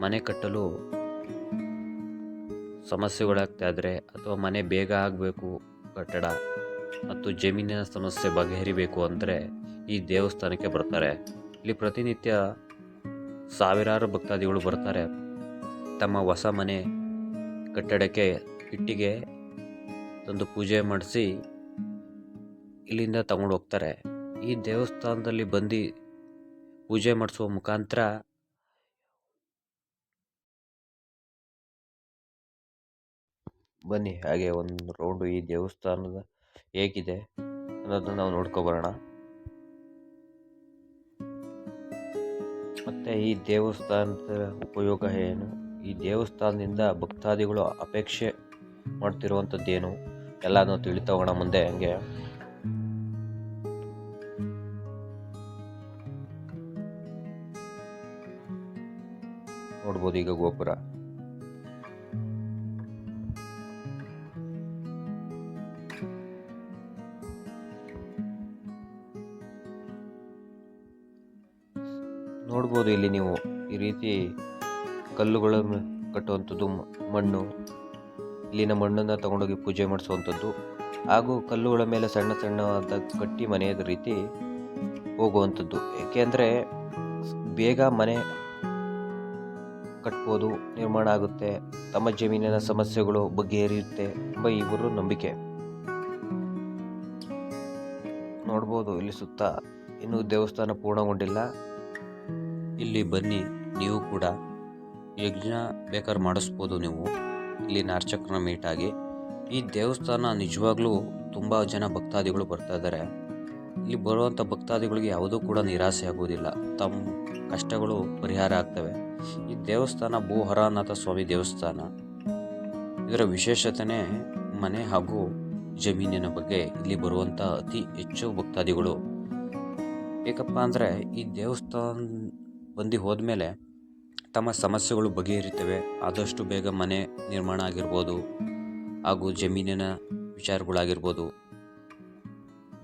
ಮನೆ ಕಟ್ಟಲು ಸಮಸ್ಯೆಗಳಾಗ್ತಾ ಇದ್ದರೆ ಅಥವಾ ಮನೆ ಬೇಗ ಆಗಬೇಕು ಕಟ್ಟಡ ಮತ್ತು ಜಮೀನಿನ ಸಮಸ್ಯೆ ಬಗೆಹರಿಬೇಕು ಅಂದರೆ ಈ ದೇವಸ್ಥಾನಕ್ಕೆ ಬರ್ತಾರೆ. ಇಲ್ಲಿ ಪ್ರತಿನಿತ್ಯ ಸಾವಿರಾರು ಭಕ್ತಾದಿಗಳು ಬರ್ತಾರೆ. ತಮ್ಮ ಹೊಸ ಮನೆ ಕಟ್ಟಡಕ್ಕೆ ಇಟ್ಟಿಗೆ ತಂದು ಪೂಜೆ ಮಾಡಿಸಿ ಇಲ್ಲಿಂದ ತಗೊಂಡು ಹೋಗ್ತಾರೆ. ಈ ದೇವಸ್ಥಾನದಲ್ಲಿ ಬಂದು ಪೂಜೆ ಮಾಡಿಸುವ ಮುಖಾಂತರ ಬನ್ನಿ ಹಾಗೆ ಒಂದು ರೌಂಡು ಈ ದೇವಸ್ಥಾನದ ಹೇಗಿದೆ ಅನ್ನೋದನ್ನ ನಾವು ನೋಡ್ಕೊಬರೋಣ. ಮತ್ತೆ ಈ ದೇವಸ್ಥಾನದ ಉಪಯೋಗ ಏನು, ಈ ದೇವಸ್ಥಾನದಿಂದ ಭಕ್ತಾದಿಗಳು ಅಪೇಕ್ಷೆ ಮಾಡ್ತಿರುವಂಥದ್ದೇನು ಎಲ್ಲ ನಾವು ತಿಳಿತೋಗೋಣ ಮುಂದೆ. ಹಂಗೆ ನೋಡ್ಬೋದು ಈಗ ಗೋಪುರ. ನೋಡ್ಬೋದು ಇಲ್ಲಿ ನೀವು ಈ ರೀತಿ ಕಲ್ಲುಗಳನ್ನು ಕಟ್ಟುವಂಥದ್ದು, ಮಣ್ಣು, ಇಲ್ಲಿನ ಮಣ್ಣನ್ನು ತಗೊಂಡೋಗಿ ಪೂಜೆ ಮಾಡಿಸುವಂಥದ್ದು, ಹಾಗೂ ಕಲ್ಲುಗಳ ಮೇಲೆ ಸಣ್ಣ ಸಣ್ಣವಾದ ಕಟ್ಟಿ ಮನೆಯದ ರೀತಿ ಹೋಗುವಂಥದ್ದು. ಏಕೆಂದರೆ ಬೇಗ ಮನೆ ಕಟ್ಬೋದು, ನಿರ್ಮಾಣ ಆಗುತ್ತೆ, ತಮ್ಮ ಜಮೀನಿನ ಸಮಸ್ಯೆಗಳು ಬಗೆಹರಿಯುತ್ತೆ ಎಂಬ ಇವರು ನಂಬಿಕೆ. ನೋಡ್ಬೋದು ಇಲ್ಲಿ ಸುತ್ತ ಇನ್ನೂ ದೇವಸ್ಥಾನ ಪೂರ್ಣಗೊಂಡಿಲ್ಲ. ಇಲ್ಲಿ ಬನ್ನಿ, ನೀವು ಕೂಡ ಯಜ್ಞ ಬೇಕಾದ್ರೆ ಮಾಡಿಸ್ಬೋದು ನೀವು ಇಲ್ಲಿನ ಅರ್ಚಕರನ್ನ ಮೀಟಾಗಿ. ಈ ದೇವಸ್ಥಾನ ನಿಜವಾಗ್ಲೂ ತುಂಬ ಜನ ಭಕ್ತಾದಿಗಳು ಬರ್ತಾ ಇದ್ದಾರೆ. ಇಲ್ಲಿ ಬರುವಂಥ ಭಕ್ತಾದಿಗಳಿಗೆ ಯಾವುದೂ ಕೂಡ ನಿರಾಸೆ ಆಗುವುದಿಲ್ಲ, ತಮ್ಮ ಕಷ್ಟಗಳು ಪರಿಹಾರ ಆಗ್ತವೆ. ಈ ದೇವಸ್ಥಾನ ಭೂಹರನಾಥ ಸ್ವಾಮಿ ದೇವಸ್ಥಾನ. ಇದರ ವಿಶೇಷತೆ ಮನೆ ಹಾಗೂ ಜಮೀನಿನ ಬಗ್ಗೆ ಇಲ್ಲಿ ಬರುವಂಥ ಅತಿ ಹೆಚ್ಚು ಭಕ್ತಾದಿಗಳು. ಏಕಪ್ಪ ಅಂದರೆ ಈ ದೇವಸ್ಥಾನ ಬಂದು ಹೋದ್ಮೇಲೆ ತಮ್ಮ ಸಮಸ್ಯೆಗಳು ಬಗೆಹರಿತವೆ. ಆದಷ್ಟು ಬೇಗ ಮನೆ ನಿರ್ಮಾಣ ಆಗಿರ್ಬೋದು ಹಾಗೂ ಜಮೀನಿನ ವಿಚಾರಗಳಾಗಿರ್ಬೋದು,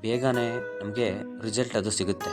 ಬೇಗನೆ ನಮಗೆ ರಿಸಲ್ಟ್ ಅದು ಸಿಗುತ್ತೆ.